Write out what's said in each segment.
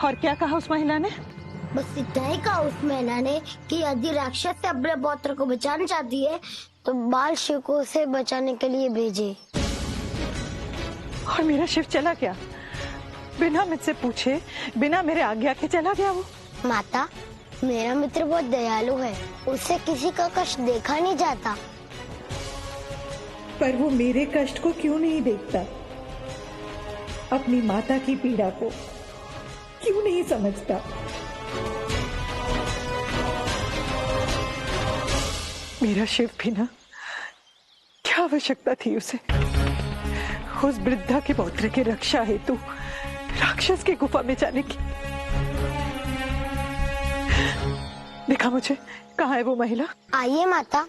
और क्या कहा उस महिला ने? बस इतना ही कहा उस महिला ने कि यदि राक्षस से अपने पौत्र को बचाना चाहती है तो बाल शिव को उसे बचाने के लिए भेजे। और मेरा शिव चला क्या? बिना मुझसे पूछे, बिना मेरे आज्ञा के चला गया वो। माता, मेरा मित्र बहुत दयालु है, उससे किसी का कष्ट देखा नहीं जाता। पर वो मेरे कष्ट को क्यों नहीं देखता? अपनी माता की पीड़ा को क्यों नहीं समझता? मेरा शिव भी ना, क्या आवश्यकता थी उसे उस वृद्धा के पौत्र की रक्षा हेतु राक्षस की गुफा में जाने की? देखा मुझे, कहाँ है वो महिला? आइए माता।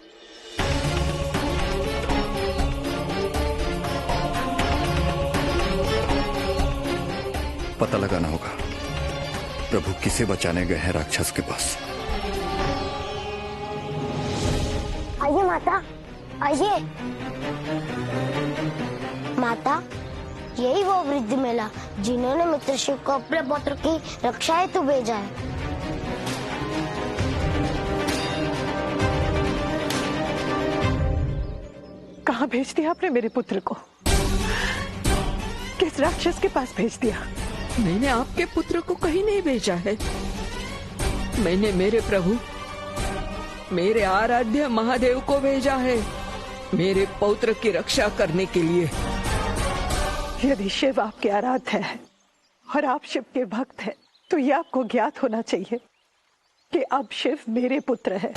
पता लगाना होगा प्रभु किसे बचाने गए हैं राक्षस के पास। आइए माता, आइए। माता, यही वो वृद्ध महिला जिन्होंने मित्र शिव को अपने पुत्र की रक्षा हेतु भेजा है। कहाँ भेज दिया आपने मेरे पुत्र को? किस राक्षस के पास भेज दिया? मैंने आपके पुत्र को कहीं नहीं भेजा है। मैंने मेरे प्रभु, मेरे आराध्य महादेव को भेजा है, मेरे पौत्र की रक्षा करने के लिए। यदि शिव आपके आराध्य है और आप शिव के भक्त हैं, तो ये आपको ज्ञात होना चाहिए कि अब शिव मेरे पुत्र है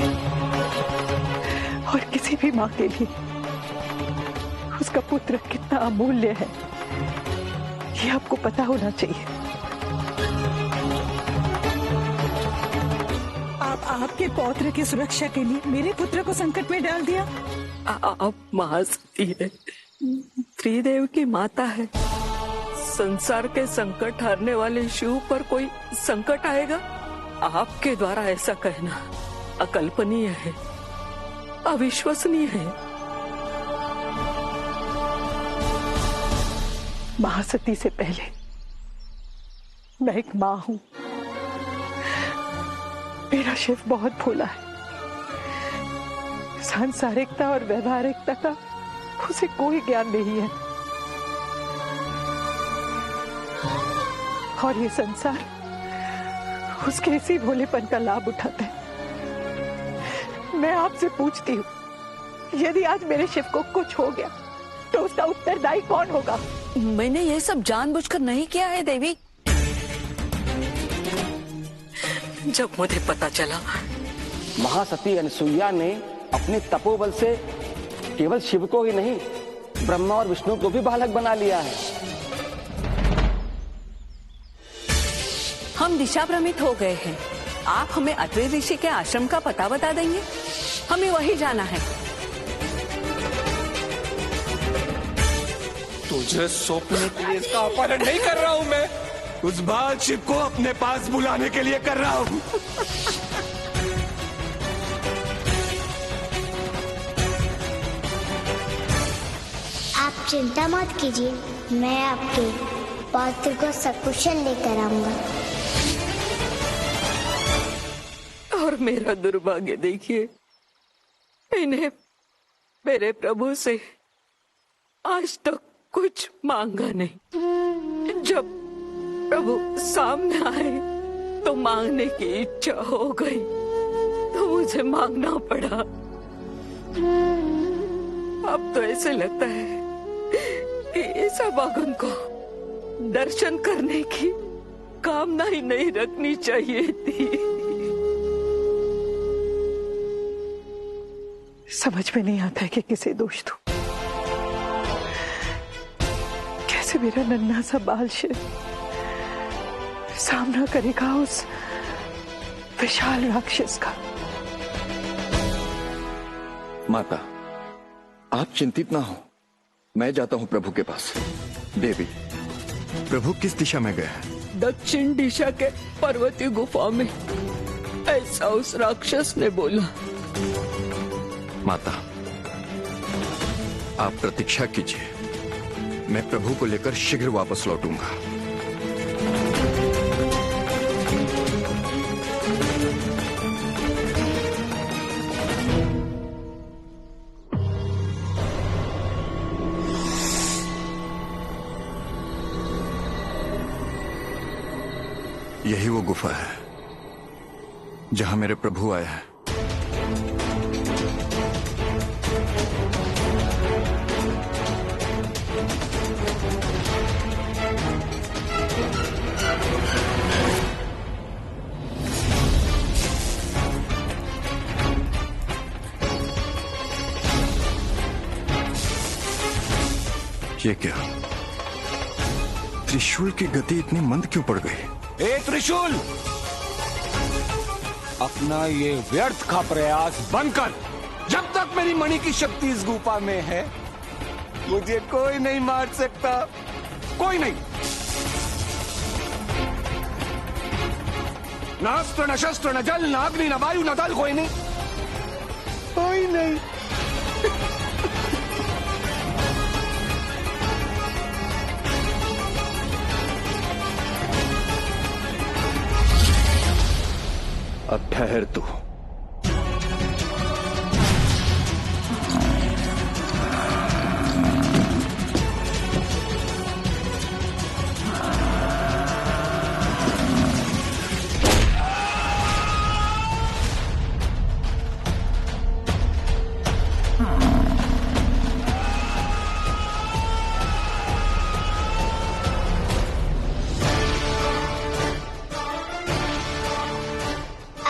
और किसी भी माँ के लिए उसका पुत्र कितना अमूल्य है, ये आपको पता होना चाहिए। आपके पौत्र की सुरक्षा के लिए मेरे पुत्र को संकट में डाल दिया। आप महाशक्ति है, त्रिदेव की माता है। संसार के संकट हारने वाले शिव पर कोई संकट आएगा? आपके द्वारा ऐसा कहना अकल्पनीय है, अविश्वसनीय है। महासती से पहले मैं एक माँ हूं। मेरा शिव बहुत भोला है। सांसारिकता और व्यवहारिकता का उसे कोई ज्ञान नहीं है, और ये संसार उसके इसी भोलेपन का लाभ उठाता है। मैं आपसे पूछती हूँ, यदि आज मेरे शिव को कुछ हो गया तो उसका उत्तरदायी कौन होगा? मैंने ये सब जानबूझकर नहीं किया है देवी। जब मुझे पता चला महासती अनसुईया ने अपने तपोबल से केवल शिव को ही नहीं, ब्रह्मा और विष्णु को भी बालक बना लिया है। हम दिशा भ्रमित हो गए हैं। आप हमें अत्रि ऋषि के आश्रम का पता बता देंगे? हमें वही जाना है। तुझे सौंपने के लिए इसका अपहरण नहीं कर रहा हूँ मैं, उस बाल शिव को अपने पास बुलाने के लिए कर रहा हूँ। आप चिंता मत कीजिए, मैं आपके पौत्र को सकुशल लेकर आऊंगा। और मेरा दुर्भाग्य देखिए, मैंने मेरे प्रभु से आज तक कुछ मांगा नहीं। जब प्रभु सामने आए तो मांगने की इच्छा हो गई, तो मुझे मांगना पड़ा। अब तो ऐसे लगता है कि इस अभागन को दर्शन करने की कामना ही नहीं रखनी चाहिए थी। समझ में नहीं आता है कि किसे दोष दूं। कैसे मेरा नन्हा सा बाल शिव सामना करेगा उस विशाल राक्षस का? माता, आप चिंतित ना हो, मैं जाता हूँ प्रभु के पास। देवी, प्रभु किस दिशा में गए हैं? दक्षिण दिशा के पर्वतीय गुफा में, ऐसा उस राक्षस ने बोला। माता, आप प्रतीक्षा कीजिए, मैं प्रभु को लेकर शीघ्र वापस लौटूंगा। यही वो गुफा है जहां मेरे प्रभु आए हैं। ये क्या? त्रिशूल की गति इतनी मंद क्यों पड़ गई? ए त्रिशूल, अपना ये व्यर्थ का प्रयास बंद कर। जब तक मेरी मणि की शक्ति इस गुफा में है, मुझे कोई नहीं मार सकता, कोई नहीं। न अस्त्र, न शस्त्र, न जल, न अग्नि, न वायु, न दल, कोई नहीं, कोई नहीं। अब ठहर तू।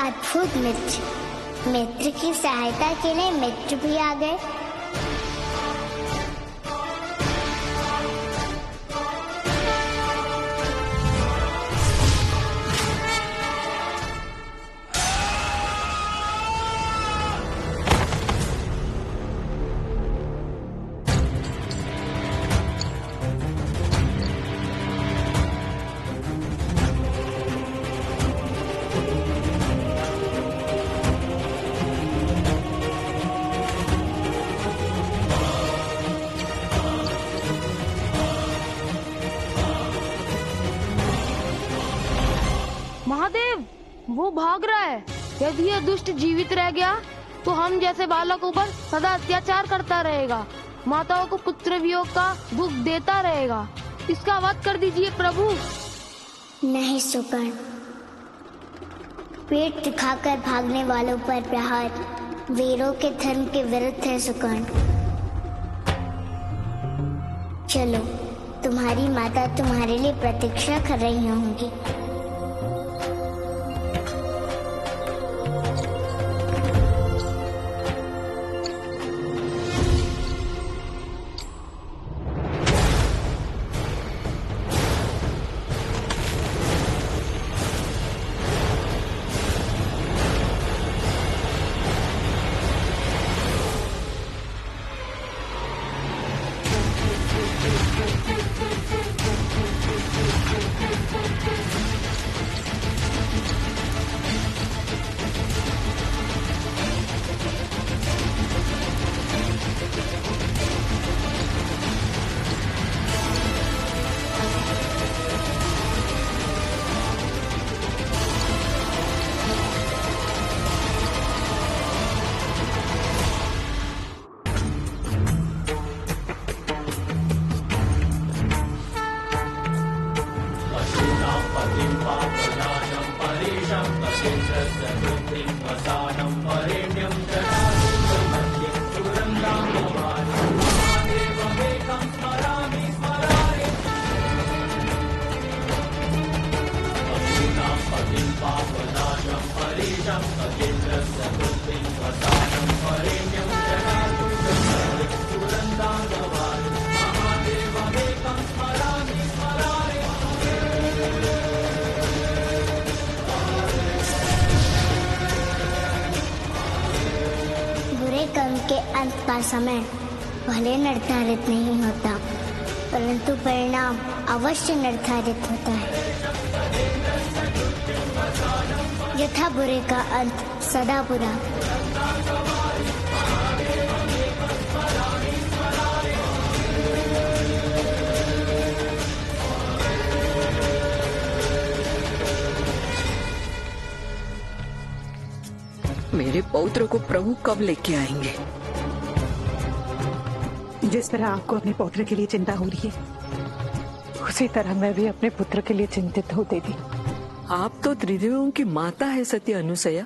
अद्भुत मित्र, मित्र की सहायता के लिए मित्र भी आ गए। महादेव, वो भाग रहा है। यदि यह दुष्ट जीवित रह गया तो हम जैसे बालकों पर सदा अत्याचार करता रहेगा, माताओं को पुत्र वियोग का दुख देता रहेगा। इसका वध कर दीजिए प्रभु। नहीं सुकर्ण, पेट दिखाकर भागने वालों पर प्रहार वीरों के धर्म के विरुद्ध है सुकर्ण। चलो, तुम्हारी माता तुम्हारे लिए प्रतीक्षा कर रही होंगी। बुरे कर्म के अंत का समय भले निर्धारित नहीं होता, परंतु परिणाम अवश्य निर्धारित होता है। यथा बुरे का अंत सदा बुरा। मेरे पौत्र को प्रभु कब लेके आएंगे? जिस तरह आपको अपने पौत्र के लिए चिंता हो रही है, उसी तरह मैं भी अपने पुत्र के लिए चिंतित हूँ देवी। आप तो त्रिदेवियों की माता है सती अनुसया।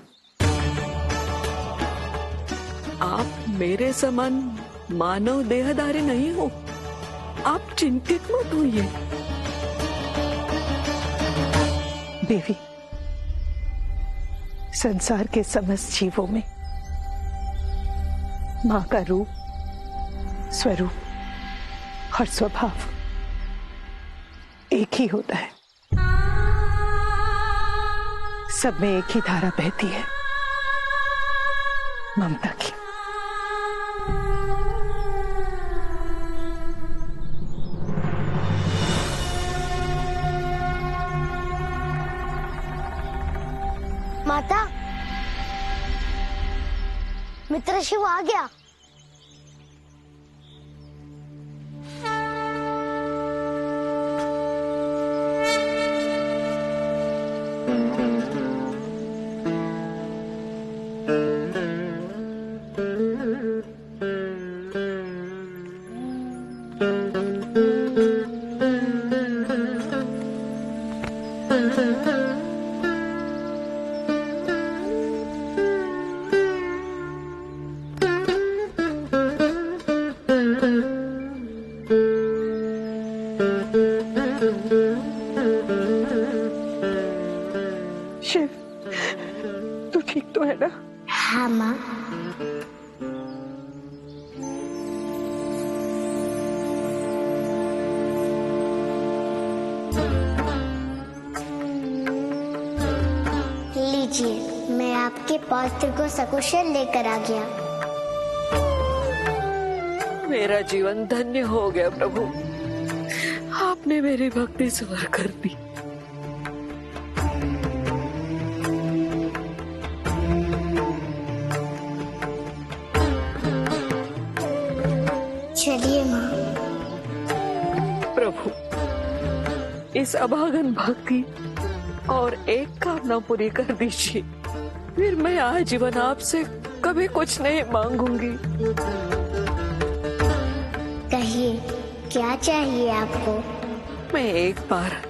आप मेरे समान मानव देहधारी नहीं हो। आप चिंतित मत होइए। देवी, संसार के समस्त जीवों में मां का रूप, स्वरूप और स्वभाव एक ही होता है। सब में एक ही धारा बहती है, ममता की। माता, मित्र शिव आ गया। शिव, तू ठीक तो है ना? हाँ माँ। लीजिए, मैं आपके पौत्र को सकुशल लेकर आ गया। मेरा जीवन धन्य हो गया प्रभु। आपने मेरी भक्ति स्वर कर दी। चलिए माँ। प्रभु, इस अभागन भक्ति और एक कामना पूरी कर दीजिए। फिर मैं आजीवन आपसे कभी कुछ नहीं मांगूंगी। कहिए, क्या चाहिए आपको? मैं एक बार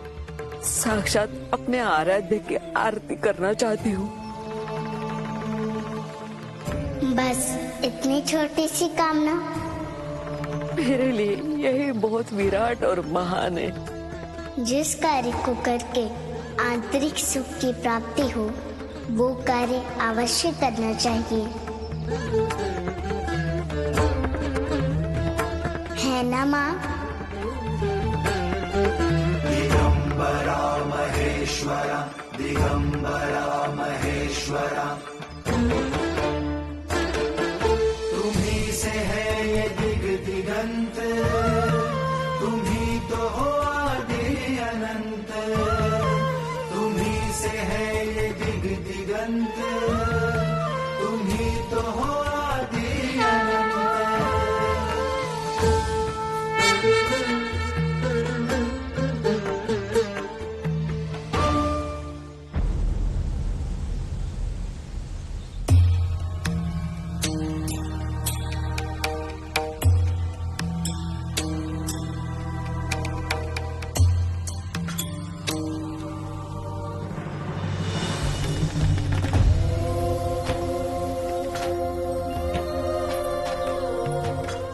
साक्षात अपने आराध्य की आरती करना चाहती हूँ। बस इतनी छोटी सी कामना? मेरे लिए यही बहुत विराट और महान है। जिस कार्य को करके आंतरिक सुख की प्राप्ति हो, वो कार्य अवश्य करना चाहिए, है ना माँ? दिगंबरा महेश्वरा, दिगंबरा महेश्वरा, तुम्ही से है ये दिग दिगंत, तुम्ही तो हो आदि अनंत, तुम्ही से है ये दिग दिगंत, तुम्ही तो हो आदि अनंत।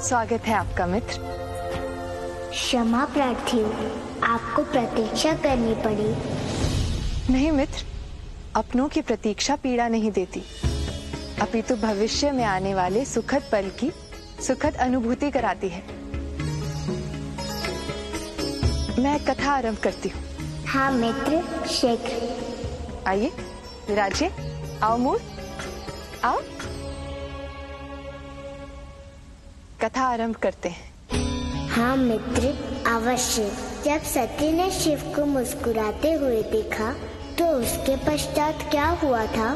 स्वागत है आपका मित्र। क्षमा प्रार्थी हूँ, आपको प्रतीक्षा करनी पड़ी। नहीं मित्र, अपनों की प्रतीक्षा पीड़ा नहीं देती, अपितु भविष्य में आने वाले सुखद पल की सुखद अनुभूति कराती है। मैं कथा आरंभ करती हूँ। हाँ मित्र, शीघ्र। आइए विराजिए, आओ मूल, आओ। कथा आरंभ करते हैं। हाँ मित्र, अवश्य। जब सती ने शिव को मुस्कुराते हुए देखा तो उसके पश्चात क्या हुआ था?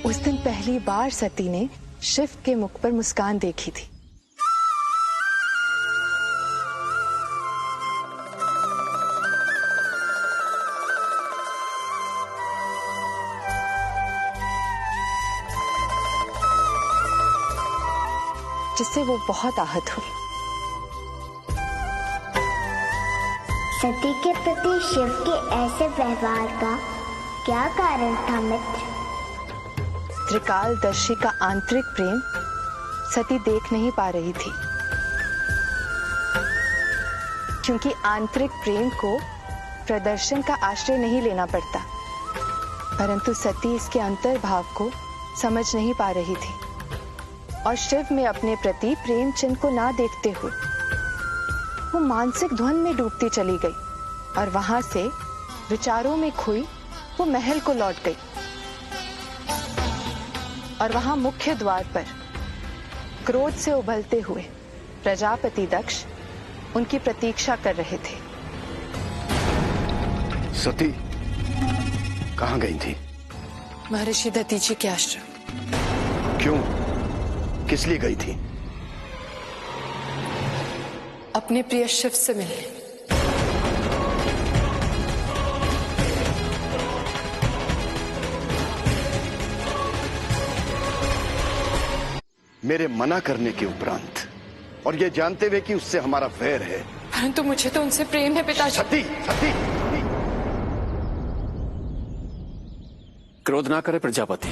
उस दिन पहली बार सती ने शिव के मुख पर मुस्कान देखी थी। जिससे वो बहुत आहत हुई। सती के प्रति शिव के ऐसे व्यवहार का क्या कारण था मित्र? त्रिकालदर्शी का आंतरिक प्रेम सती देख नहीं पा रही थी, क्योंकि आंतरिक प्रेम को प्रदर्शन का आश्रय नहीं लेना पड़ता, परंतु सती इसके अंतर्भाव को समझ नहीं पा रही थी और शिव में अपने प्रति प्रेम चिन्ह को ना देखते हुए वो मानसिक ध्वनि में डूबती चली गई और वहां से विचारों में खोई वो महल को लौट गई। और वहां मुख्य द्वार पर क्रोध से उबलते हुए प्रजापति दक्ष उनकी प्रतीक्षा कर रहे थे। सती कहाँ गई थी? महर्षि दधीचि के आश्रम। क्यों? किस लिए गई थी? अपने प्रिय शिव से मिलने। मेरे मना करने के उपरांत और ये जानते हुए कि उससे हमारा वैर है। परंतु मुझे तो उनसे प्रेम है पिताजी। सती, सती, क्रोध ना करे प्रजापति।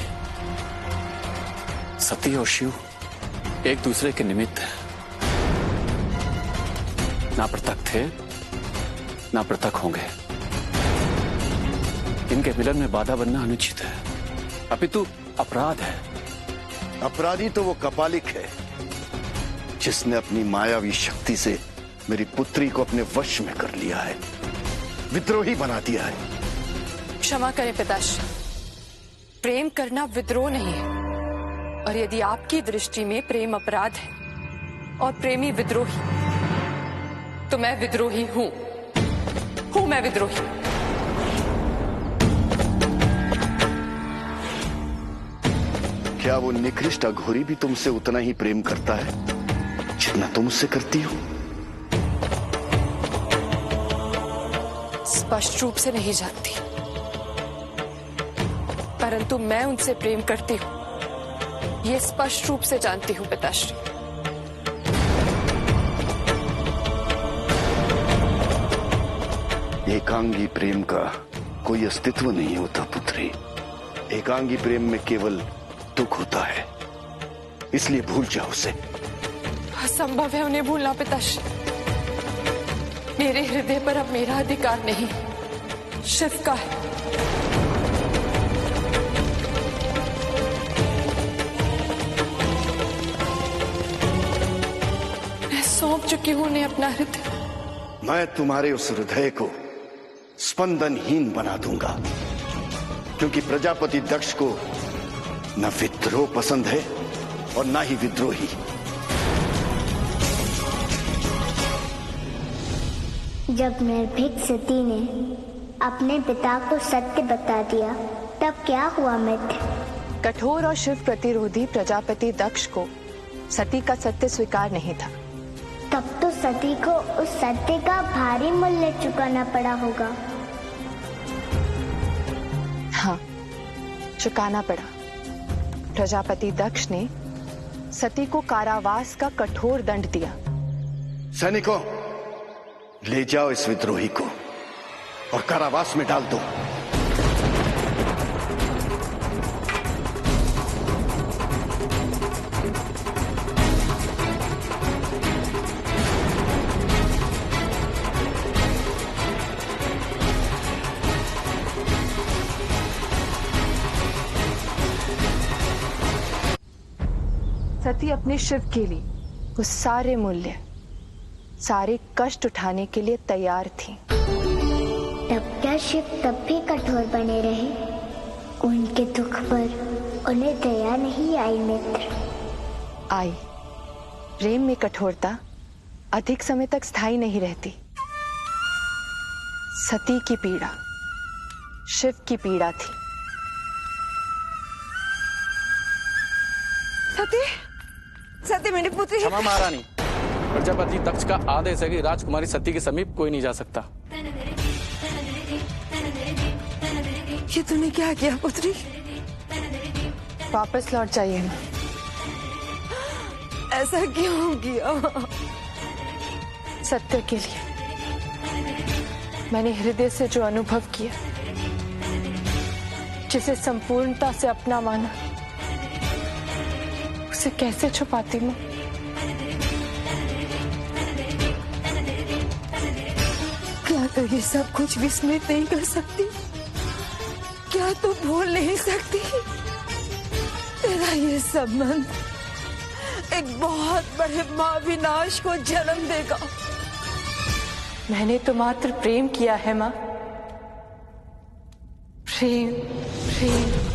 सती और शिव एक दूसरे के निमित्त हैं। ना पृथक थे ना पृथक होंगे। इनके मिलन में बाधा बनना अनुचित है, अपितु अपराध है। अपराधी तो वो कपालिक है जिसने अपनी मायावी शक्ति से मेरी पुत्री को अपने वश में कर लिया है, विद्रोही बना दिया है। क्षमा करें पिताश्री, प्रेम करना विद्रोह नहीं है, और यदि आपकी दृष्टि में प्रेम अपराध है और प्रेमी विद्रोही, तो मैं विद्रोही हूं मैं विद्रोही। क्या वो निकृष्ट अघोरी भी तुमसे उतना ही प्रेम करता है जितना तुम उससे करती हो? स्पष्ट रूप से नहीं जानती, परंतु मैं उनसे प्रेम करती हूँ, ये स्पष्ट रूप से जानती हूँ पिताश्री। एकांगी प्रेम का कोई अस्तित्व नहीं होता पुत्री। एकांगी प्रेम में केवल दुख होता है, इसलिए भूल जाओ उसे। असंभव है उन्हें भूलना पिताश्री। मेरे हृदय पर अब मेरा अधिकार नहीं, शिव का है। मैं सौंप चुकी हूं उन्हें अपना हृदय। मैं तुम्हारे उस हृदय को स्पंदनहीन बना दूंगा, क्योंकि प्रजापति दक्ष को न विद्रोह पसंद है और न ही विद्रोही। जब निर्भीक सती ने अपने पिता को सत्य बता दिया, तब क्या हुआ मित्र? कठोर और शिव प्रतिरोधी प्रजापति दक्ष को सती का सत्य स्वीकार नहीं था। तब तो सती को उस सत्य का भारी मूल्य चुकाना पड़ा होगा। हाँ, चुकाना पड़ा। प्रजापति दक्ष ने सती को कारावास का कठोर दंड दिया। सैनिकों, ले जाओ इस विद्रोही को और कारावास में डाल दो। सती अपने शिव के लिए वो सारे मूल्य, सारे कष्ट उठाने के लिए तैयार थी। तब क्या शिव तब भी कठोर बने रहे? उनके दुख पर उन्हें दया नहीं आई मित्र? आई। प्रेम में कठोरता अधिक समय तक स्थायी नहीं रहती। सती की पीड़ा शिव की पीड़ा थी। सती मेरी पुत्री। क्षमा महारानी, प्रजापति दक्ष का आदेश है कि राजकुमारी सती के समीप कोई नहीं जा सकता। ये तूने क्या किया पुत्री? वापस लौट जाइए। ऐसा क्यों किया? सत्य के लिए। मैंने हृदय से जो अनुभव किया, जिसे संपूर्णता से अपना माना, उसे कैसे छुपाती मां? क्या तो ये सब कुछ विस्मृत नहीं कर सकती? क्या तो भूल नहीं सकती? तेरा ये संबंध एक बहुत बड़े महाविनाश को जन्म देगा। मैंने तो मात्र प्रेम किया है मां। प्रेम प्रेम